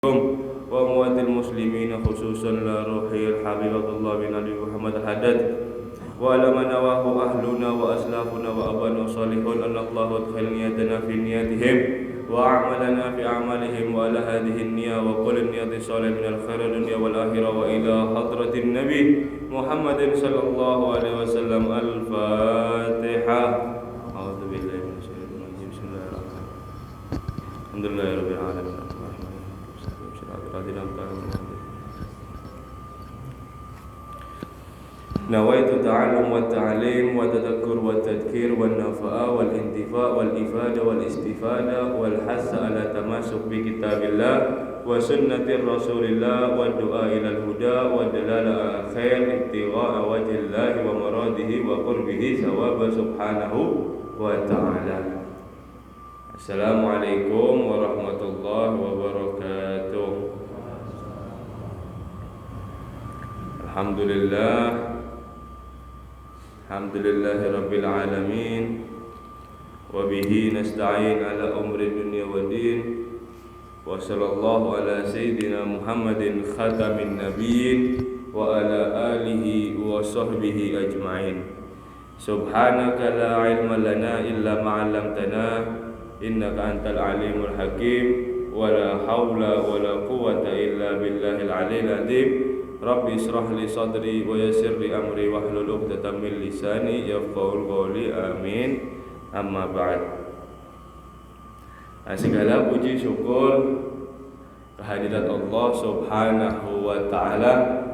وأموات المسلمين خصوصا لروحي الحبيب عبد الله بن علي محمد الحداد وعلى ما نواه أهلنا وأسلافنا وأبانا الصالحون أن الله ادخل نيتنا في نياتهم وأعمالنا في أعمالهم وعلى هذه النية وكل النية الصالحة من الخير الدنيا والآخرة وإلى حضرة النبي محمد صلى الله عليه وسلم. الفاتحة. أعوذ بالله من الشيطان الرجيم. بسم الله الرحمن الرحيم. الحمد لله رب العالمين. نويت التعلم والتعليم والتذكر والتذكير والنفاء والانتفاء والإفادة والاستفادة والحث على تمسك بكتاب الله وسنة رسول الله والدعاء إلى الهدى والدلالة على الخير ابتغاء وجه الله ومراده وقربه ثواب سبحانه وتعالى. Assalamualaikum warahmatullahi wabarakatuh. Alhamdulillahi rabbil alamin wa bihi nasta'in ala umri dunya waddin wa sallallahu ala sayyidina Muhammadin khatamin nabiyyin wa ala alihi wa sahbihi ajma'in. Subhanaka la ilma lana illa ma 'allamtana innaka antal alimul hakim wa la haula wa la quwwata illa billahil aliyyil azim. Rabbi israh li sadri wa yassir li amri wahlul 'uqdatam min lisani yafqahul qawli. Amin. Amma ba'd. Segala puji syukur kehadirat Allah Subhanahu wa taala,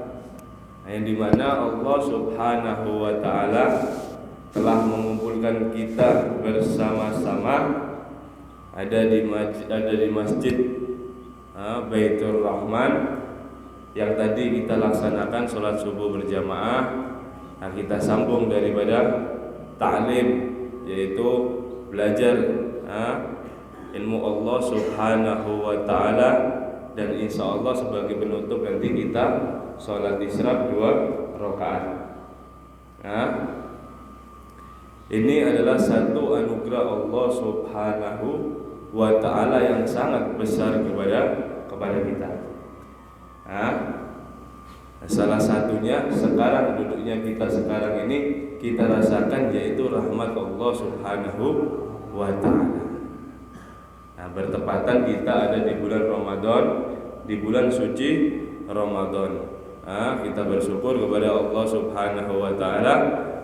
yang dimana Allah Subhanahu wa taala telah mengumpulkan kita bersama-sama ada di masjid Baitur Rahman yang tadi kita laksanakan sholat subuh berjamaah. Nah, kita sambung daripada ta'lim, yaitu belajar ilmu Allah Subhanahu wa ta'ala, dan insya Allah sebagai penutup nanti kita sholat isyraq 2 rakaat. Nah, ini adalah satu anugerah Allah Subhanahu wa ta'ala yang sangat besar kepada kita. Salah satunya sekarang duduknya kita sekarang ini kita rasakan, yaitu rahmat Allah Subhanahu wa ta'ala. Bertepatan kita ada di bulan Ramadan, di bulan suci Ramadan. Kita bersyukur kepada Allah Subhanahu wa ta'ala.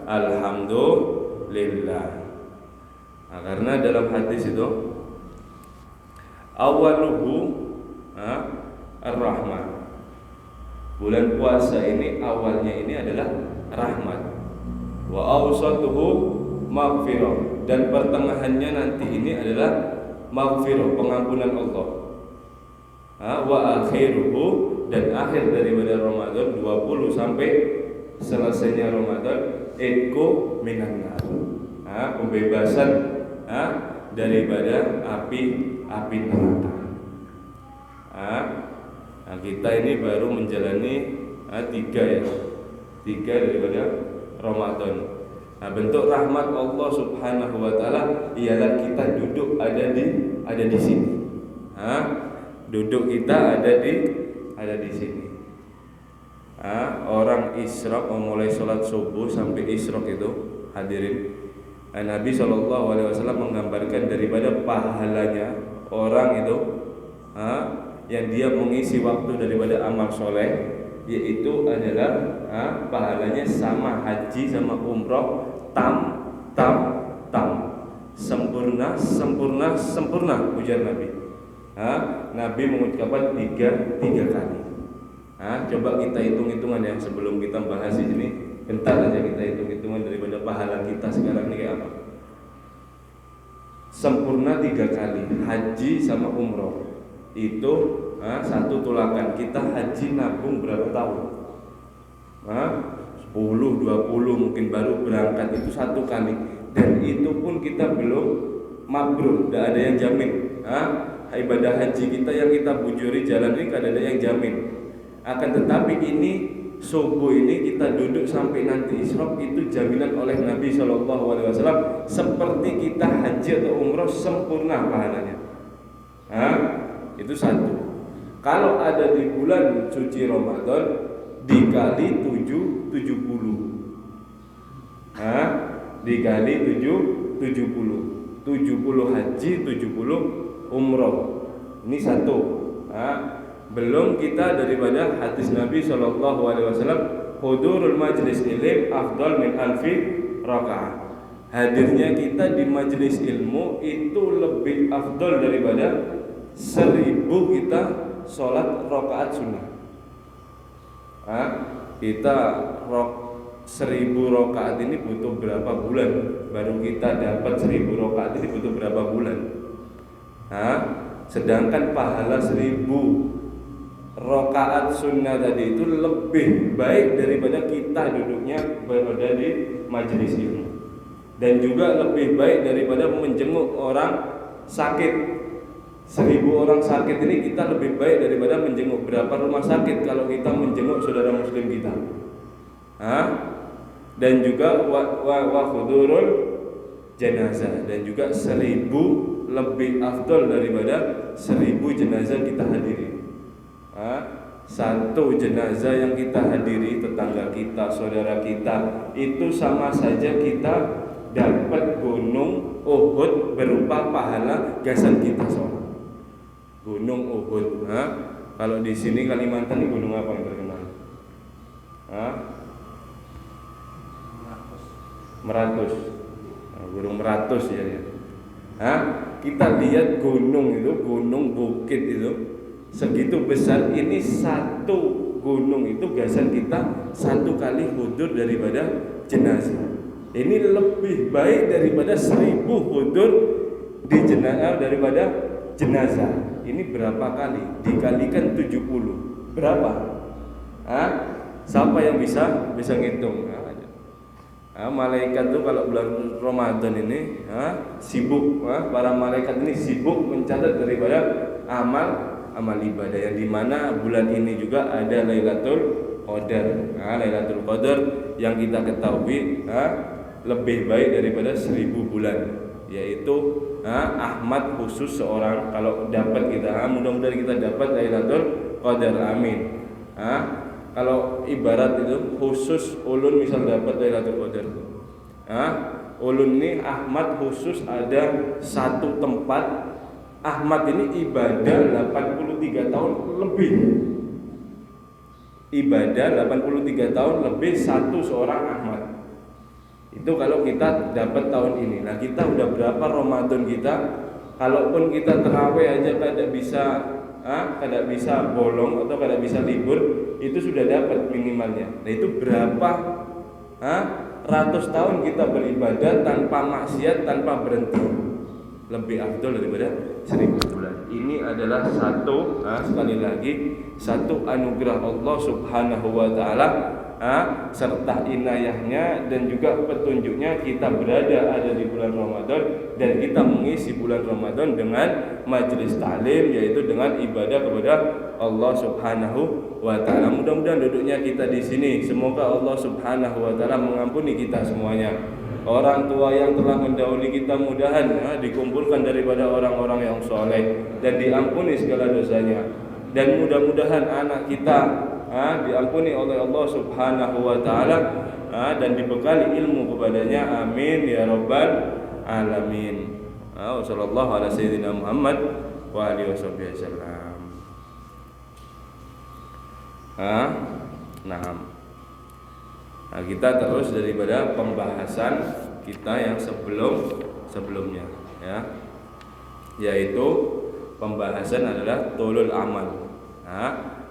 Alhamdulillah. Karena dalam hadis itu awaluhu ar-rahman. Bulan puasa ini awalnya ini adalah rahmat. Wa awsatuhu maghfirah, dan pertengahannya nanti ini adalah maghfirah, pengampunan Allah. Wa akhiruhu, dan akhir daripada Ramadan 20 sampai selesainya Ramadan eko minan nar. Pembebasan daripada api neraka. Kita ini baru menjalani 3 daripada Ramadan. Bentuk rahmat Allah Subhanahu wa taala ialah kita duduk ada di sini. Duduk kita ada di sini. Orang isyraq mulai sholat subuh sampai isyraq itu hadirin. Nabi SAW menggambarkan daripada pahalanya orang itu yang dia mengisi waktu daripada amal soleh, yaitu adalah pahalanya sama haji sama umroh, tam sempurna ujar Nabi. Nabi mengucapkan tiga kali. Coba kita hitung-hitungan ya, sebelum kita bahas ini, bentar aja kita hitung-hitungan daripada pahala kita sekarang ini kayak apa. Sempurna 3 kali haji sama umroh itu satu tulakan. Kita haji nabung berapa tahun? 10, 20 mungkin baru berangkat, itu 1 kali. Dan itu pun kita belum mabrur, tidak ada yang jamin. Ibadah haji kita yang kita bujuri jalan ini tidak ada yang jamin. Akan tetapi ini subuh ini kita duduk sampai nanti isyraq, itu jaminan oleh Nabi SAW seperti kita haji atau umroh sempurna pahalanya. Itu satu. Kalau ada di bulan suci Ramadan dikali 70. Dikali 70 haji, 70 umroh. Ini satu. Belum kita daripada hadis Nabi SAW, hudurul majlis ilm afdal min alfi rakaah. Hadirnya kita di majelis ilmu itu lebih afdal daripada 1000 kita sholat rakaat sunnah. Kita 1000 rakaat ini butuh berapa bulan? Baru kita dapat 1000 rakaat ini butuh berapa bulan? Sedangkan pahala 1000 rakaat sunnah tadi itu lebih baik daripada kita duduknya berada di majelis ilmu, dan juga lebih baik daripada menjenguk orang sakit. 1000 orang sakit ini kita lebih baik daripada menjenguk berapa rumah sakit kalau kita menjenguk saudara muslim kita. Dan juga wa hudurul jenazah, dan juga 1000 lebih afdal daripada 1000 jenazah kita hadiri. Satu jenazah yang kita hadiri, tetangga kita, saudara kita, itu sama saja kita dapat gunung Uhud berupa pahala gasan kita sholat. Gunung Uhud. Kalau di sini Kalimantan ini gunung apa yang terkenal? Meratus. Gunung Meratus ya. Kita lihat gunung itu, gunung bukit itu segitu besar, ini satu gunung itu gasan kita satu kali hudur daripada jenazah. Ini lebih baik daripada 1000 hudur di jenazah daripada jenazah. Ini berapa kali? Dikalikan 70. Berapa? Siapa yang bisa ngitung? Malaikat tuh kalau bulan Ramadan ini sibuk, para malaikat ini sibuk mencatat daripada amal ibadah, yang dimana bulan ini juga ada Lailatul Qadar. Lailatul Qadar yang kita ketahui lebih baik daripada 1000 bulan, yaitu Ahmad khusus seorang. Kalau dapat kita, mudah-mudahan kita dapat Lailatul Qadar, amin. Kalau ibarat itu khusus ulun misal dapat Lailatul Qadar, ulun ini Ahmad khusus ada satu tempat. Ahmad ini ibadah 83 tahun lebih. Ibadah 83 tahun lebih satu seorang Ahmad. Itu kalau kita dapat tahun ini. Nah, kita udah berapa Ramadan kita? Kalaupun kita terawih aja kada bisa bolong atau kada bisa libur, itu sudah dapat minimalnya. Nah, itu berapa ratus tahun kita beribadah tanpa maksiat, tanpa berhenti. Lebih afdal daripada 1000 bulan. Ini adalah satu, sekali lagi, satu anugerah Allah Subhanahu wa taala, serta inayahnya dan juga petunjuknya kita berada ada di bulan Ramadan, dan kita mengisi bulan Ramadan dengan majelis taklim, yaitu dengan ibadah kepada Allah Subhanahu wa taala. Mudah-mudahan duduknya kita di sini, semoga Allah Subhanahu wa taala mengampuni kita semuanya. Orang tua yang telah mendahului kita mudahan dikumpulkan daripada orang-orang yang soleh dan diampuni segala dosanya. Dan mudah-mudahan anak kita diampuni oleh Allah Subhanahu wa taala dan dibekali ilmu kepadanya, amin ya rabbal alamin. Wassallallahu ala sayyidina Muhammad wa alihi wasallam. Nah, kita terus daripada pembahasan kita yang sebelumnya, ya, yaitu pembahasan adalah tulul amal,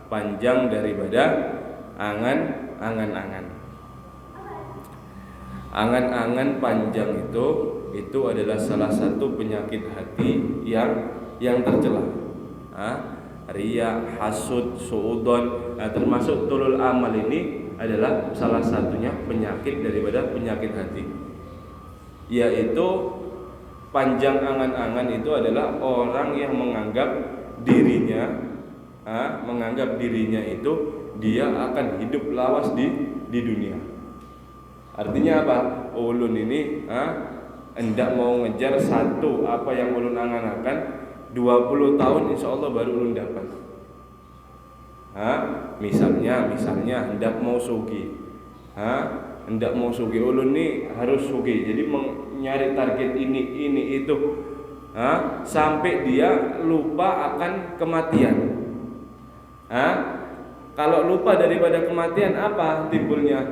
panjang daripada angan-angan. Angan-angan panjang itu adalah salah satu penyakit hati yang tercela. Riya, hasud, suudon, termasuk tulul amal ini adalah salah satunya penyakit daripada penyakit hati, yaitu panjang angan-angan itu adalah orang yang menganggap dirinya itu dia akan hidup lawas di dunia. Artinya apa? Ulun ini hendak mau ngejar satu apa yang ulun angan-angan 20 tahun insya Allah baru ulun dapat. Misalnya hendak mau sugih. Hendak mau sugih, ulun nih harus sugih. Jadi nyari target ini itu. Sampai dia lupa akan kematian. Kalau lupa daripada kematian, apa timbulnya?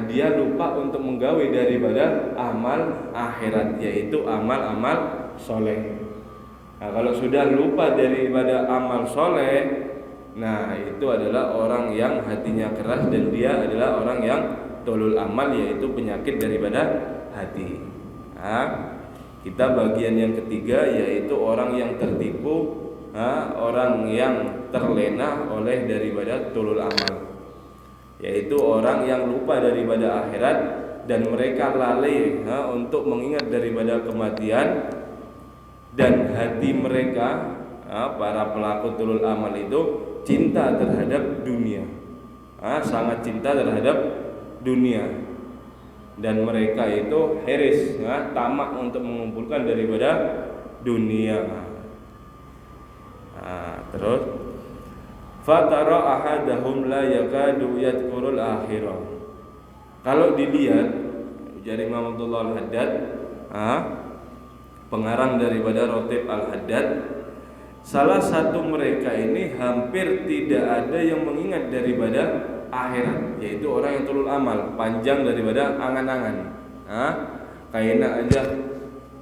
Dia lupa untuk menggawe daripada amal akhirat, yaitu amal-amal soleh. Kalau sudah lupa daripada amal soleh, nah itu adalah orang yang hatinya keras dan dia adalah orang yang tolul amal, yaitu penyakit daripada hati. Kita bagian yang ketiga, yaitu orang yang tertipu, orang yang terlena oleh daripada tolul amal, yaitu orang yang lupa daripada akhirat dan mereka lalai untuk mengingat daripada kematian. Dan hati mereka, para pelaku tolul amal itu cinta terhadap dunia, sangat cinta terhadap dunia. Dan mereka itu hiris, tamak untuk mengumpulkan daripada dunia. Terus fatara ahadahum la yakadu yadhkurul akhirah. Kalau dilihat dari Imam Abdullah Al-Haddad, pengarang daripada Rotib Al-Haddad, salah satu mereka ini hampir tidak ada yang mengingat daripada akhirat, yaitu orang yang tulul amal, panjang daripada angan-angan. Kayaknya aja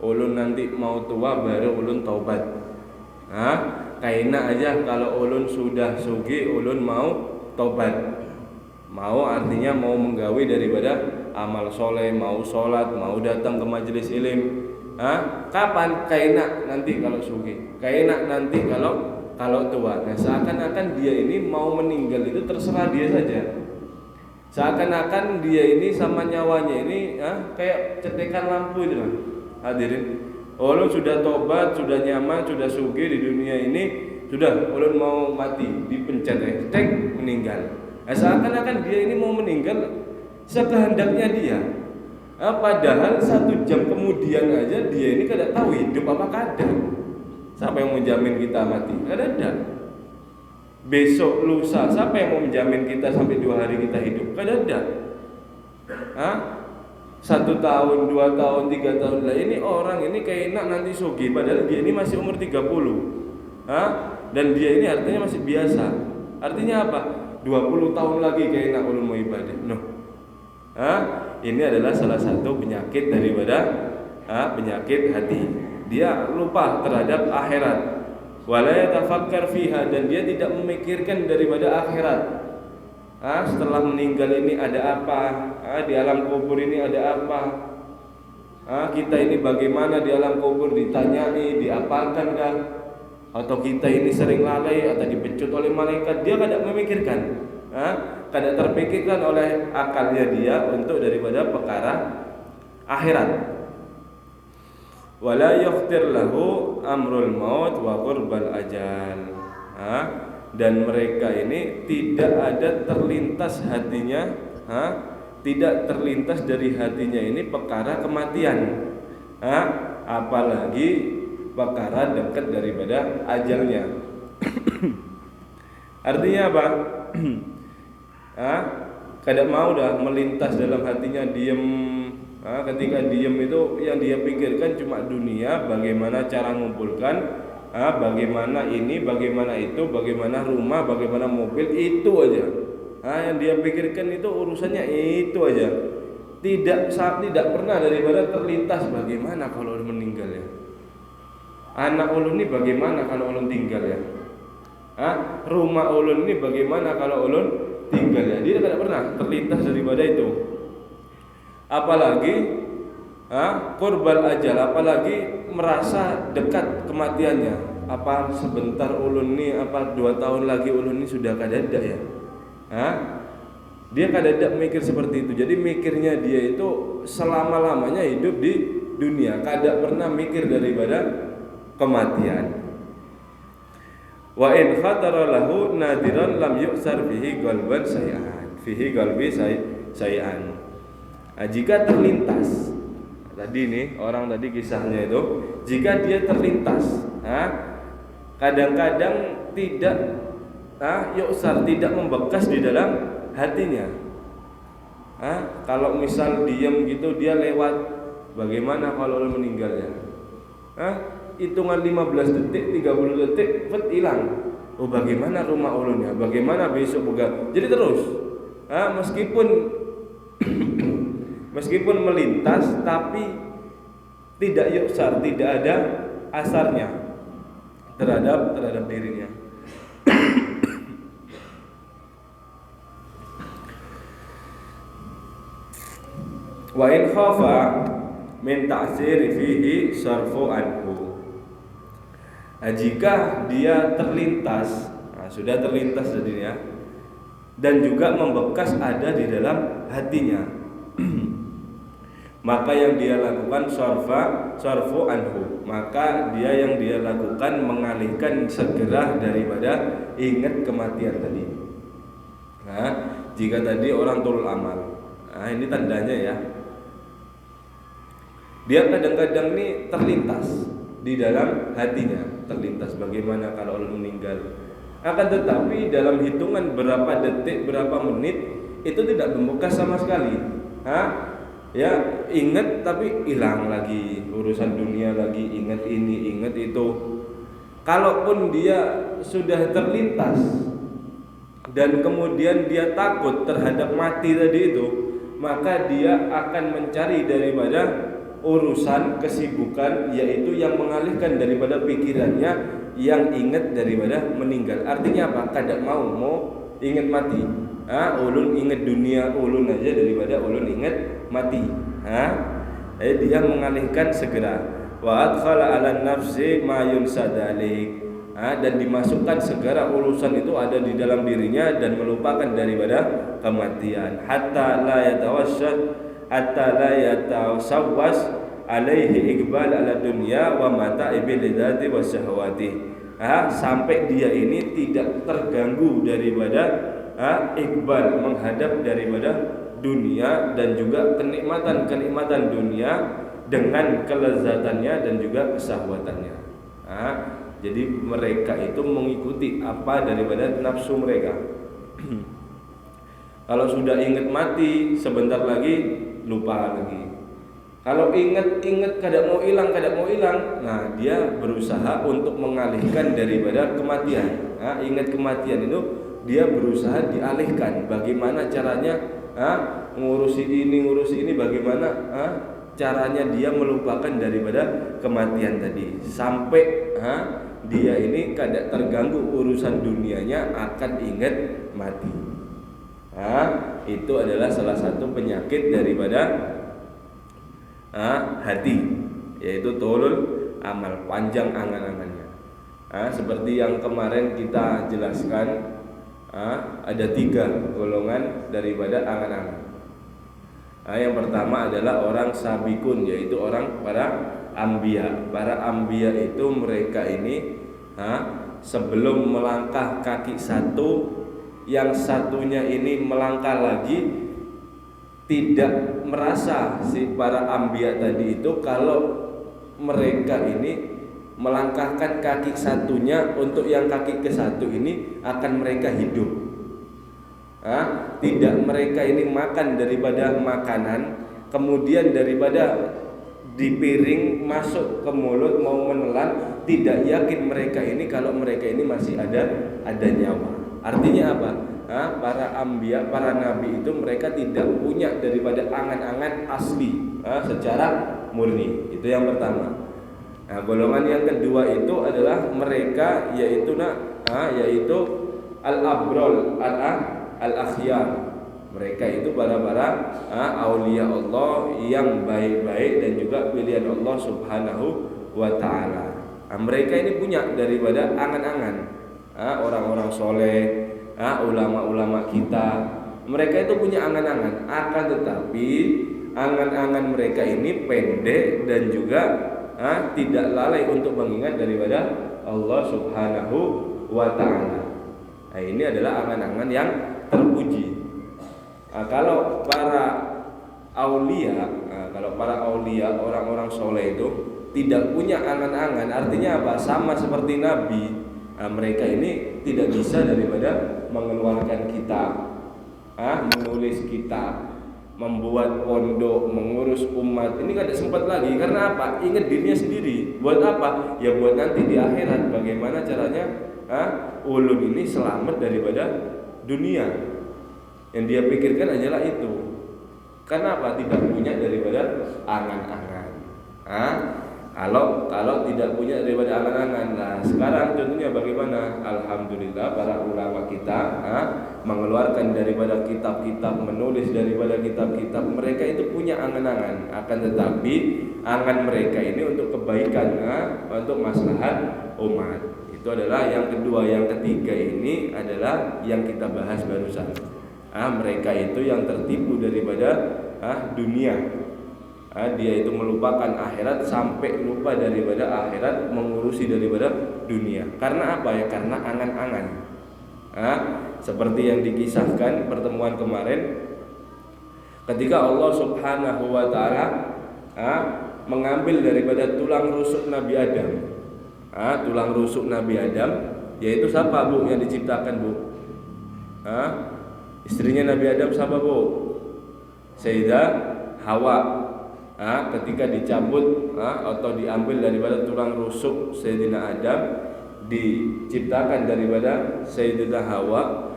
ulun nanti mau tua baru ulun taubat. Kayaknya aja kalau ulun sudah sugih ulun mau taubat. Mau artinya mau menggawe daripada amal soleh, mau sholat, mau datang ke majelis ilmu. Kapan? Kayaknya nanti kalau sugih, kayaknya nanti kalau tua. Nah, seakan-akan dia ini mau meninggal itu terserah dia saja. Seakan-akan dia ini sama nyawanya ini kayak cetekan lampu itu lah. Hadirin, ulun sudah tobat, sudah nyaman, sudah sugih di dunia ini, sudah ulun mau mati, dipencet tek meninggal. Nah, seakan-akan dia ini mau meninggal sekehendaknya dia. Padahal 1 jam kemudian aja dia ini kada tahu hidup apa kada. Siapa yang menjamin kita mati? Kada. Besok lusa siapa yang mau menjamin kita sampai 2 hari kita hidup? Kada ada. 1 tahun, 2 tahun, 3 tahun lah ini orang ini kayaknya nanti sugih, padahal dia ini masih umur 30. Dan dia ini artinya masih biasa. Artinya apa? 20 tahun lagi kayaknya ulun mau ibadah. Ini adalah salah satu penyakit daripada penyakit hati. Dia lupa terhadap akhirat. Wala yatafakkar fiha, dan dia tidak memikirkan daripada akhirat. Setelah meninggal ini ada apa? Di alam kubur ini ada apa? Kita ini bagaimana di alam kubur, ditanyai, diapakan kah? Atau kita ini sering lalai atau dipecut oleh malaikat? Dia tidak memikirkan. Tidak terpikirkan oleh akalnya dia untuk daripada perkara akhirat. Wala yukhtir lahu amrul maut wa qurbal ajal. Dan mereka ini tidak ada terlintas hatinya, tidak terlintas dari hatinya ini perkara kematian, apalagi perkara dekat daripada ajalnya. Artinya apa? Kada mau dah melintas dalam hatinya, diem. Ketika diem itu yang dia pikirkan cuma dunia, bagaimana cara mengumpulkan, bagaimana ini, bagaimana itu, bagaimana rumah, bagaimana mobil, itu aja. Yang dia pikirkan itu urusannya itu aja. Tidak pernah daripada terlintas bagaimana kalau ulun meninggal ya. Anak ulun ini bagaimana kalau ulun tinggal ya. Rumah ulun ini bagaimana kalau ulun tinggal ya. Dia tidak pernah terlintas daripada itu. Apalagi qurbal ajal, apalagi merasa dekat kematiannya. Apa sebentar ulun ini, apa 2 tahun lagi ulun ini sudah kadada ya. Dia kadada mikir seperti itu. Jadi mikirnya dia itu selama-lamanya hidup di dunia, kada pernah mikir daripada kematian. Wa in khatara lahu nadiran lam yuksar fihi qalban say'an. Fihi qalbi say'an. Jika terlintas, tadi nih orang tadi kisahnya itu, jika dia terlintas, kadang-kadang tidak yuksar, tidak membekas di dalam hatinya. Kalau misal diam gitu dia lewat, bagaimana kalau meninggalnya? Hitungan 15 detik, 30 detik, hilang. Oh, bagaimana rumah ulunnya? Bagaimana besok begal? Jadi terus, meskipun melintas, tapi tidak yuksar, tidak ada asarnya terhadap dirinya. Wa in khafa min ta'siri fihi sarfu anhu. Jika dia terlintas, sudah terlintas jadinya, dan juga membekas ada di dalam hatinya, maka yang dia lakukan sarfu anhu, maka yang dia lakukan mengalihkan segera daripada ingat kematian tadi. Jika tadi orang tulul amal, ini tandanya ya, dia kadang-kadang ini terlintas di dalam hatinya, terlintas bagaimana kalau Allah meninggal. Akan tetapi dalam hitungan berapa detik, berapa menit itu tidak membekas sama sekali. Ya, ingat tapi hilang lagi, urusan dunia lagi, ingat ini, ingat itu. Kalaupun dia sudah terlintas dan kemudian dia takut terhadap mati tadi itu, maka dia akan mencari daripada urusan kesibukan, yaitu yang mengalihkan daripada pikirannya yang ingat daripada meninggal. Artinya apa? Kadang mau ingat mati. Ulun ingat dunia ulun aja daripada ulun ingat mati. Dia mengalihkan segera. Wa adkhala 'ala nafsi ma yunsadalik. Dan dimasukkan segera urusan itu ada di dalam dirinya dan melupakan daripada kematian. Hatta la yatasawwas alaihi iqbal ala dunya wa mata'i bilidati wasyahawati. Sampai dia ini tidak terganggu daripada iqbal, menghadap daripada dunia dan juga kenikmatan dunia dengan kelezatannya dan juga kesahwatannya. Jadi mereka itu mengikuti apa daripada nafsu mereka. Kalau sudah ingat mati, sebentar lagi lupa lagi. Kalau ingat kadang mau hilang, nah dia berusaha untuk mengalihkan daripada kematian. Ingat kematian itu dia berusaha dialihkan. Bagaimana caranya? Ngurusi ini, bagaimana caranya dia melupakan daripada kematian tadi, sampai dia ini kadang terganggu urusan dunianya, akan ingat mati. Itu adalah salah satu penyakit daripada hati, yaitu tulul amal, panjang angan-angannya. Seperti yang kemarin kita jelaskan, ada 3 golongan daripada angan-angan. Yang pertama adalah orang sabikun, yaitu orang para ambiya. Para ambiya itu mereka ini sebelum melangkah kaki satu, yang satunya ini melangkah lagi, tidak merasa si para ambiya tadi itu kalau mereka ini melangkahkan kaki satunya untuk yang kaki ke satu ini akan mereka hidup. Tidak, mereka ini makan daripada makanan, kemudian daripada di piring masuk ke mulut mau menelan, tidak yakin mereka ini kalau mereka ini masih ada nyawa. Artinya apa? Para ambiya, para nabi itu mereka tidak punya daripada angan-angan asli secara murni. Itu yang pertama. Golongan yang kedua itu adalah mereka yaitu al-abrol, al-akhyar. Mereka itu para aulia Allah yang baik-baik dan juga pilihan Allah Subhanahu wa taala. Mereka ini punya daripada angan-angan. Orang-orang soleh, ulama-ulama kita, mereka itu punya angan-angan. Akan tetapi angan-angan mereka ini pendek dan juga tidak lalai untuk mengingat daripada Allah Subhanahu wa ta'ala. Ini adalah angan-angan yang terpuji. Kalau para aulia, orang-orang soleh itu tidak punya angan-angan, artinya apa? Sama seperti Nabi. Mereka ini tidak bisa daripada mengeluarkan kitab, menulis kitab, membuat pondok, mengurus umat. Ini kada sempat lagi. Karena apa? Ingat dirinya sendiri. Buat apa? Ya buat nanti di akhirat bagaimana caranya ulun ini selamat daripada dunia. Yang dia pikirkan hanyalah itu. Kenapa? Tidak punya daripada angan-angan. Kalau tidak punya daripada angan-angan. Nah, sekarang contohnya bagaimana? Alhamdulillah para ulama kita mengeluarkan daripada kitab-kitab, menulis daripada kitab-kitab. Mereka itu punya angan-angan. Akan tetapi angan mereka ini untuk kebaikan, untuk maslahat umat. Itu adalah yang kedua. Yang ketiga ini adalah yang kita bahas barusan. Mereka itu yang tertipu daripada dunia. Dia itu melupakan akhirat sampai lupa daripada akhirat, mengurusi daripada dunia. Karena apa ya? Karena angan-angan. Seperti yang dikisahkan pertemuan kemarin, ketika Allah Subhanahu wa Ta'ala mengambil daripada tulang rusuk Nabi Adam. Tulang rusuk Nabi Adam, yaitu siapa Bu yang diciptakan Bu? Istrinya Nabi Adam siapa Bu? Sayyidah Hawa. Ketika dicabut atau diambil daripada tulang rusuk Sayyidina Adam, diciptakan daripada Sayyidina Hawa,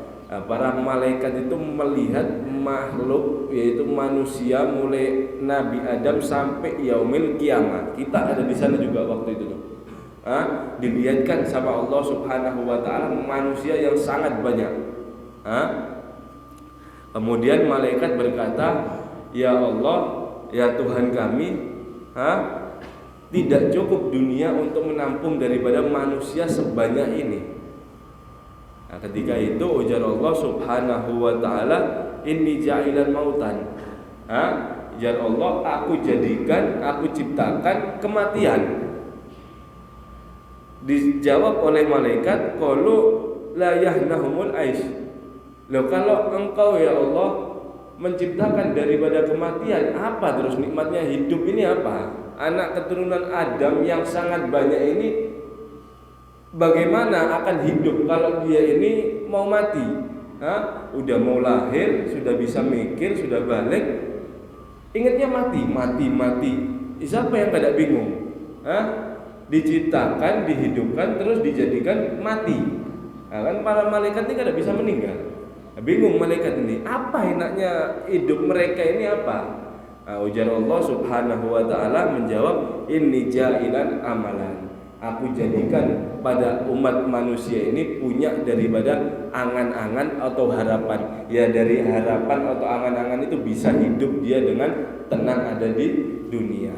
para malaikat itu melihat makhluk, yaitu manusia, mulai Nabi Adam sampai yaumil kiamat. Kita ada di sana juga waktu itu. Dilihatkan sama Allah Subhanahu wa Ta'ala manusia yang sangat banyak. Kemudian malaikat berkata, ya Allah, ya Tuhan kami, tidak cukup dunia untuk menampung daripada manusia sebanyak ini. Ketika itu ujar Allah Subhanahu wa Ta'ala, inni ja'ilan mautan. Ujar Allah, aku jadikan, aku ciptakan kematian. Dijawab oleh malaikat, qalu la yahnahumul aish. Loh, kalau engkau ya Allah menciptakan daripada kematian, apa terus nikmatnya hidup ini apa? Anak keturunan Adam yang sangat banyak ini bagaimana akan hidup kalau dia ini mau mati? Udah mau lahir, sudah bisa mikir, sudah balik, ingatnya mati. Siapa yang kada bingung? Diciptakan, dihidupkan, terus dijadikan mati. Kan para malaikat ini kada bisa meninggal. Bingung malaikat ini, apa enaknya hidup mereka ini apa? Ujar Allah Subhanahu wa Ta'ala menjawab, inni ja'ilan amalan. Aku jadikan pada umat manusia ini punya daripada angan-angan atau harapan. Ya, dari harapan atau angan-angan itu bisa hidup dia dengan tenang ada di dunia.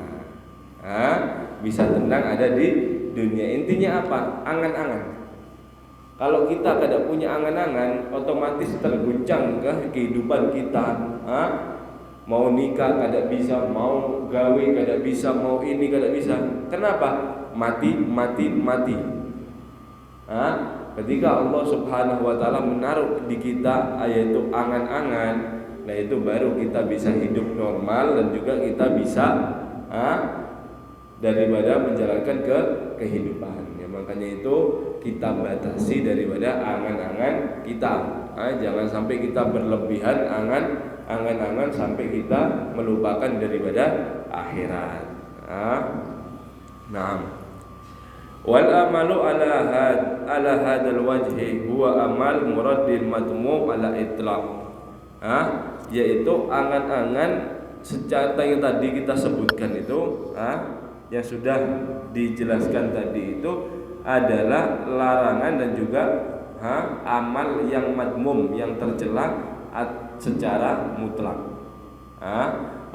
Bisa tenang ada di dunia. Intinya apa? Angan-angan. Kalau kita tidak punya angan-angan, otomatis terguncang kehidupan kita. Mau nikah kada bisa, mau gawe kada bisa, mau ini kada bisa. Kenapa? Mati. Ketika Allah Subhanahu wa Ta'ala menaruh di kita yaitu angan-angan, nah itu baru kita bisa hidup normal dan juga kita bisa daripada menjalankan kehidupan. Ya, makanya itu kita batasi daripada angan-angan kita. Jangan sampai kita berlebihan angan-angan sampai kita melupakan daripada akhirat. Wal amalu ala hadzal wajhi huwa amal muraddil madmum ala itlaq. Yaitu angan-angan secara yang tadi kita sebutkan itu, yang sudah dijelaskan tadi itu adalah larangan dan juga amal yang madmum, yang tercela secara mutlak.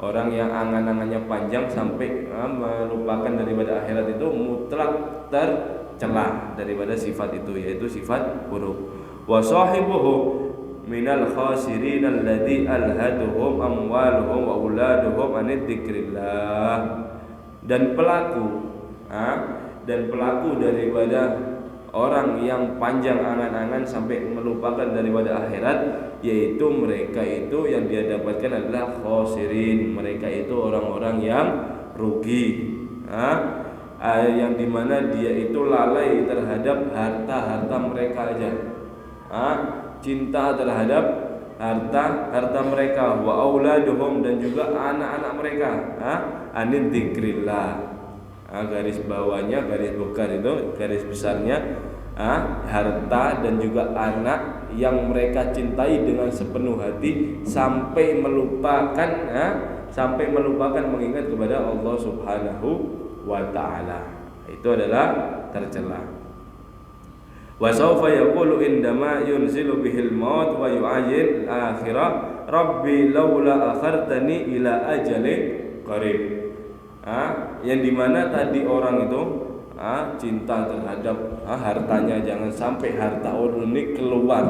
Orang yang angan-angannya panjang sampai melupakan daripada akhirat itu mutlak tercela daripada sifat itu, yaitu sifat buruk. Wa sahibuhu minal khasirin alladzi alhaduhum amwaluhum wa uladuhum an dzikrillah. Dan pelaku daripada orang yang panjang angan-angan sampai melupakan daripada akhirat, yaitu mereka itu yang dia dapatkan adalah khosirin. Mereka itu orang-orang yang rugi. yang dimana dia itu lalai terhadap harta mereka aja, cinta terhadap harta mereka, wa auladuhum, dan juga anak-anak mereka, anid dzikrillah. Garis bawahnya, garis besar itu, garis besarnya, harta dan juga anak yang mereka cintai dengan sepenuh hati sampai melupakan mengingat kepada Allah Subhanahu wa ta'ala. Itu adalah tercela. Wa sawfa yaqulu indama yunzilu bihil maut wa yu'ajil akhirah rabbi laula akhartani ila ajalin qarib. Yang dimana tadi orang itu cinta terhadap hartanya, jangan sampai harta orang ini keluar.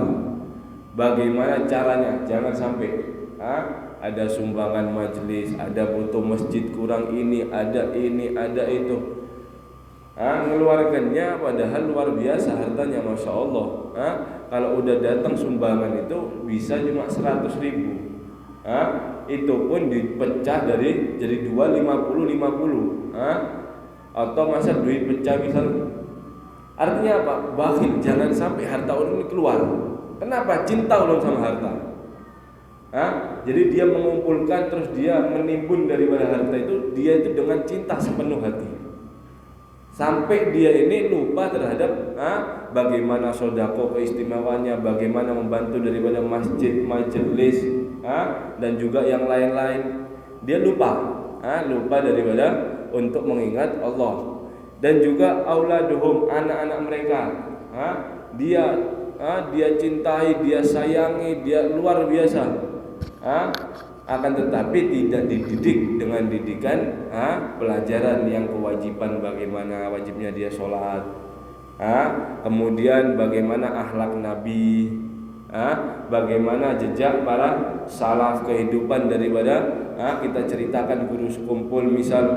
Bagaimana caranya? Jangan sampai ada sumbangan majelis, ada butuh masjid kurang ini, ada itu. Mengeluarkannya padahal luar biasa hartanya, masya Allah. Kalau udah datang sumbangan itu bisa cuma 100.000. Itu pun dipecah jadi 2, 50. Atau masa duit pecah misal. Artinya apa? Bakhil, jangan sampai harta orang ini keluar. Kenapa? Cinta orang sama harta. Jadi dia mengumpulkan, terus dia menimbun daripada harta itu, dia itu dengan cinta sepenuh hati. Sampai dia ini lupa terhadap bagaimana sodako keistimewaannya, bagaimana membantu daripada masjid, majelis, dan juga yang lain-lain. Dia lupa daripada untuk mengingat Allah. Dan juga auladuhum, anak-anak mereka, dia cintai, dia sayangi, dia luar biasa. Akan tetapi tidak dididik dengan didikan pelajaran yang kewajiban, bagaimana wajibnya dia sholat, kemudian bagaimana akhlak Nabi, bagaimana jejak para salaf kehidupan daripada kita ceritakan guru sekumpul misal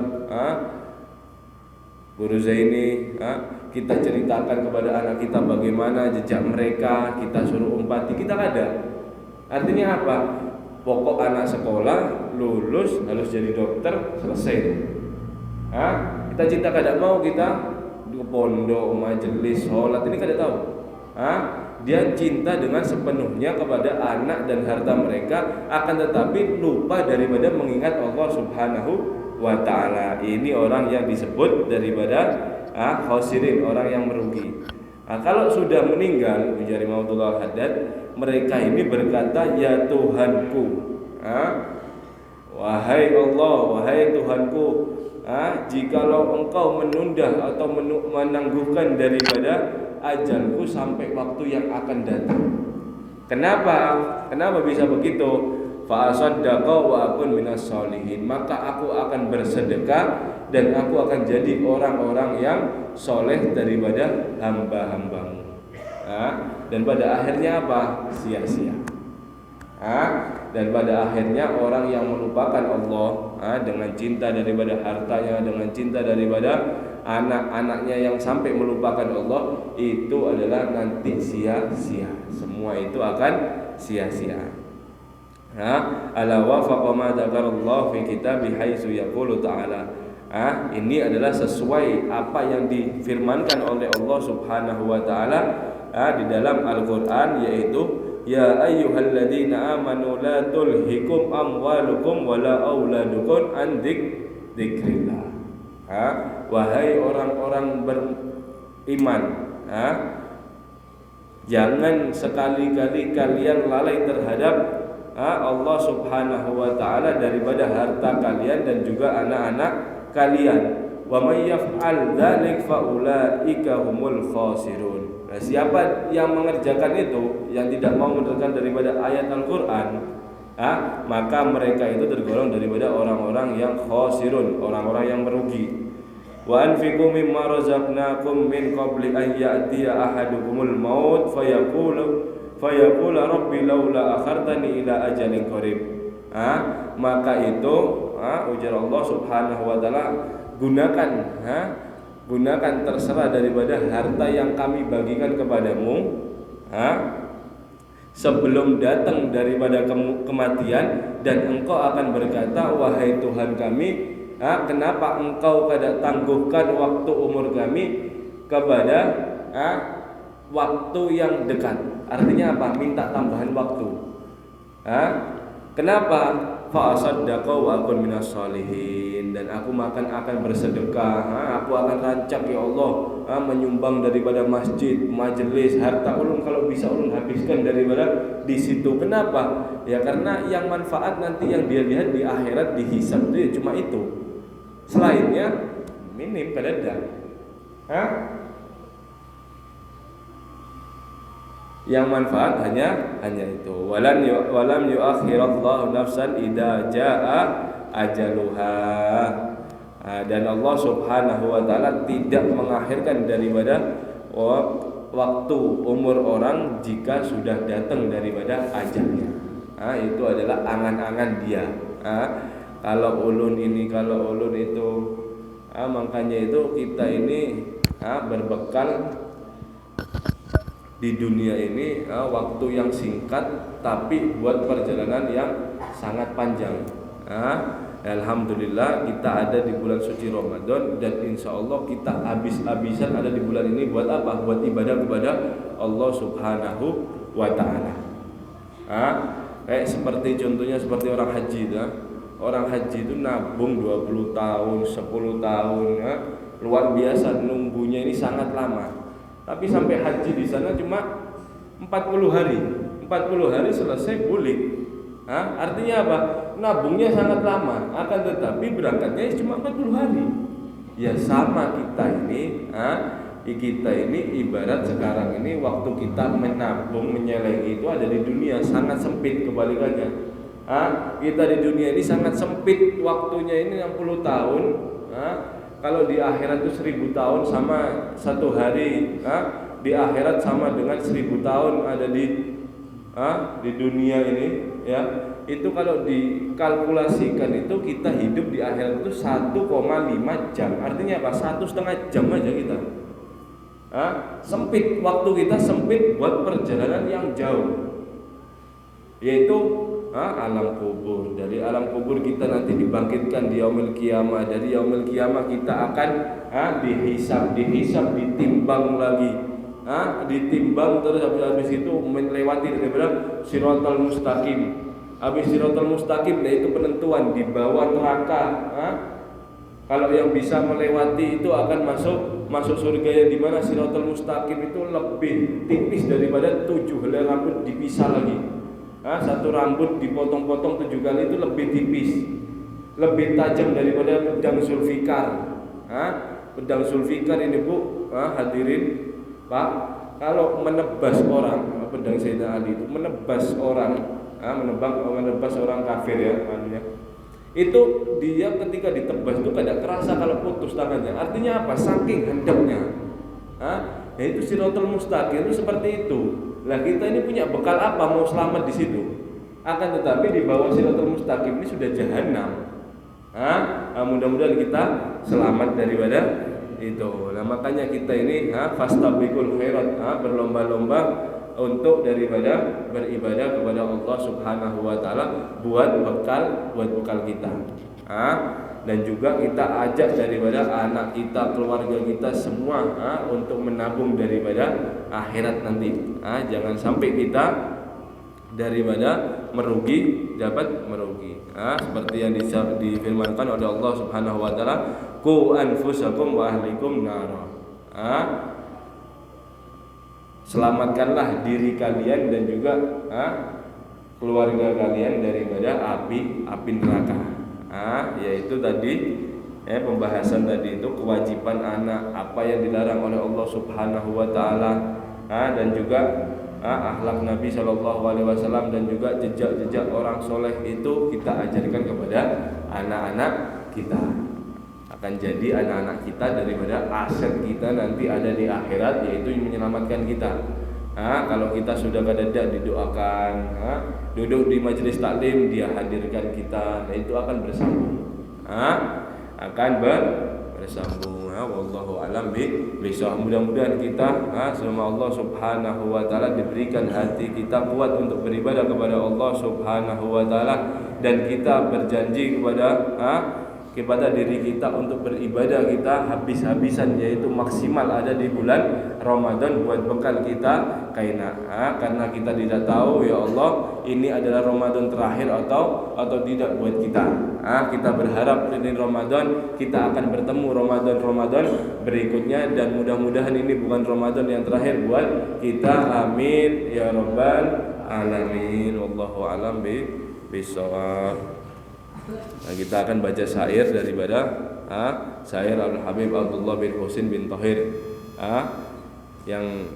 Guru Zaini, kita ceritakan kepada anak kita bagaimana jejak mereka, kita suruh umpati, kita ada. Artinya apa? Pokok anak sekolah lulus harus jadi dokter, selesai. Kita cinta kada mau kita di pondok, majelis, sholat, ini kada tahu. Dia cinta dengan sepenuhnya kepada anak dan harta mereka, akan tetapi lupa daripada mengingat Allah Subhanahu wa ta'ala. Ini orang yang disebut daripada khosirin, orang yang merugi. Kalau sudah meninggal, ujar Mautullah Haddad, mereka ini berkata, ya Tuhanku, wahai Allah, wahai Tuhanku, jikalau engkau menunda atau menangguhkan daripada ajalku sampai waktu yang akan datang. Kenapa bisa begitu? Fa asaddaqa wa akun minas sholihin, maka aku akan bersedekah dan aku akan jadi orang-orang yang soleh daripada hamba-hambamu. Dan pada akhirnya apa? Sia-sia. Dan pada akhirnya orang yang melupakan Allah dengan cinta daripada hartanya, dengan cinta daripada anak-anaknya yang sampai melupakan Allah, itu adalah nanti sia-sia. Semua itu akan sia-sia. Ala wafaqa ma dzakarallahu fi kitabih haitsu yaqulu ta'ala. Ini adalah sesuai apa yang difirmankan oleh Allah Subhanahu wa taala di dalam Al-Qur'an, yaitu ya ayyuhalladzina amanu la tulhikum amwalukum wala auladukum an dzikrillah. Wahai orang-orang beriman, jangan sekali-kali kalian lalai terhadap Allah Subhanahu wa taala daripada harta kalian dan juga anak-anak kalian. Wa may yaf'al dzalik fa ulaika humul khasirun. Siapa yang mengerjakan itu, yang tidak mau mendengarkan daripada ayat Al-Qur'an, maka mereka itu tergolong daripada orang-orang yang khasirun, orang-orang yang merugi. Wa anfiqu mimma razaqnakum min qabli an ya'tiya ahadukumul maut fayaqulu rabbi laula akhartani ila ajalin qarib. Maka itu ujar Allah Subhanahu wa taala, gunakan terserah daripada harta yang kami bagikan kepadamu sebelum datang daripada kematian, dan engkau akan berkata, wahai Tuhan kami, kenapa engkau kada tangguhkan waktu umur kami kepada waktu yang dekat? Artinya apa? Minta tambahan waktu. Kenapa? Fa asaddaqa wa akun minas sholihin, dan aku akan bersedekah, aku akan rancak ya Allah, menyumbang daripada masjid, majelis, harta ulun kalau bisa ulun habiskan daripada di situ. Kenapa? Ya karena yang manfaat nanti yang dia lihat di akhirat dihisab itu ya cuma itu. Selainnya minim kadada. Yang manfaat hanya itu. Walam yuakhirallahu nafsan idza jaa ajaluha. Dan Allah Subhanahu wa taala tidak mengakhirkan daripada waktu umur orang jika sudah datang daripada ajalnya. Itu adalah angan-angan dia. Kalau ulun ini, kalau ulun itu, makanya itu kita ini berbekal di dunia ini waktu yang singkat tapi buat perjalanan yang sangat panjang. Alhamdulillah kita ada di bulan suci Ramadan, dan insya Allah kita habis-habisan ada di bulan ini buat apa? Buat ibadah kepada Allah Subhanahu wa ta'ala. Kayak seperti contohnya seperti orang haji itu. Orang haji itu nabung 20 tahun, 10 tahun, luar biasa, nunggunya ini sangat lama. Tapi sampai haji di sana cuma 40 hari. 40 hari selesai balik. Artinya apa? Nabungnya sangat lama, akan tetapi berangkatnya cuma 40 hari. Ya sama kita ini, kita ini ibarat sekarang ini waktu kita menabung, menyeleng itu ada di dunia sangat sempit kebalikannya. Kita di dunia ini sangat sempit waktunya ini 60 tahun. Kalau di akhirat itu 1000 tahun sama satu hari, di akhirat sama dengan 1000 tahun ada di dunia ini, ya. Itu kalau dikalkulasikan itu kita hidup di akhirat itu 1,5 jam. Artinya apa? 1,5 jam aja kita. Sempit, waktu kita sempit buat perjalanan yang jauh, yaitu alam kubur. Dari alam kubur kita nanti dibangkitkan di yaumil qiyamah. Dari yaumil qiyamah kita akan dihisab, ditimbang lagi, ditimbang terus habis itu melewati daripada siratal mustaqim. Habis siratal mustaqim yaitu penentuan di bawah neraka. Kalau yang bisa melewati itu akan masuk surga, yang dimana siratal mustaqim itu lebih tipis daripada 7 helai rambut dipisah lagi. Satu rambut dipotong-potong 7 kali itu lebih tipis, lebih tajam daripada pedang Zulfikar. Pedang Zulfikar ini Bu, hadirin Pak, kalau menebas orang, pedang Sayyidina Ali itu menebas orang, menebas orang kafir ya, itu dia ketika ditebas itu tidak terasa kalau putus tangannya. Artinya apa? Saking hendaknya. Yaitu siratal mustaqim itu seperti itu. Lah kita ini punya bekal apa mau selamat di situ? Akan tetapi di bawah siratal mustaqim ini sudah jahanam. Mudah-mudahan kita selamat daripada itu. Nah makanya kita ini fastabiqul khairat, berlomba-lomba untuk daripada beribadah kepada Allah Subhanahu wa taala buat bekal kita. Dan juga kita ajak daripada anak kita, keluarga kita semua untuk menabung daripada akhirat nanti. Jangan sampai kita daripada merugi dapat merugi. Seperti yang difirmankan oleh Allah Subhanahu wa taala, qu anfusakum wa ahlikum nara. Selamatkanlah diri kalian dan juga keluarga kalian daripada api neraka. Yaitu tadi pembahasan tadi itu kewajiban anak, apa yang dilarang oleh Allah Subhanahu wa taala, dan juga akhlak Nabi Shallallahu alaihi wasallam, dan juga jejak-jejak orang soleh itu kita ajarkan kepada anak-anak kita. Akan jadi anak-anak kita daripada aset kita nanti ada di akhirat, yaitu menyelamatkan kita. Kalau kita sudah kadada didoakan, duduk di majelis taklim dia hadirkan kita, nah itu akan bersambung, bersambung. Wallahu alam bisawab. Mudah-mudahan kita sama Allah Subhanahu wa taala diberikan hati kita kuat untuk beribadah kepada Allah Subhanahu wa taala, dan kita berjanji kepada kepada diri kita untuk beribadah kita habis-habisan, yaitu maksimal ada di bulan Ramadan buat bekal kita karena kita tidak tahu ya Allah ini adalah Ramadan terakhir atau tidak buat kita. Kita berharap ini Ramadan kita akan bertemu Ramadan berikutnya, dan mudah-mudahan ini bukan Ramadan yang terakhir buat kita. Amin ya rabbal alamin. Wallahu a'lam bishawab. Nah, kita akan baca syair daripada syair Al Habib Abdullah bin Husin bin Tahir yang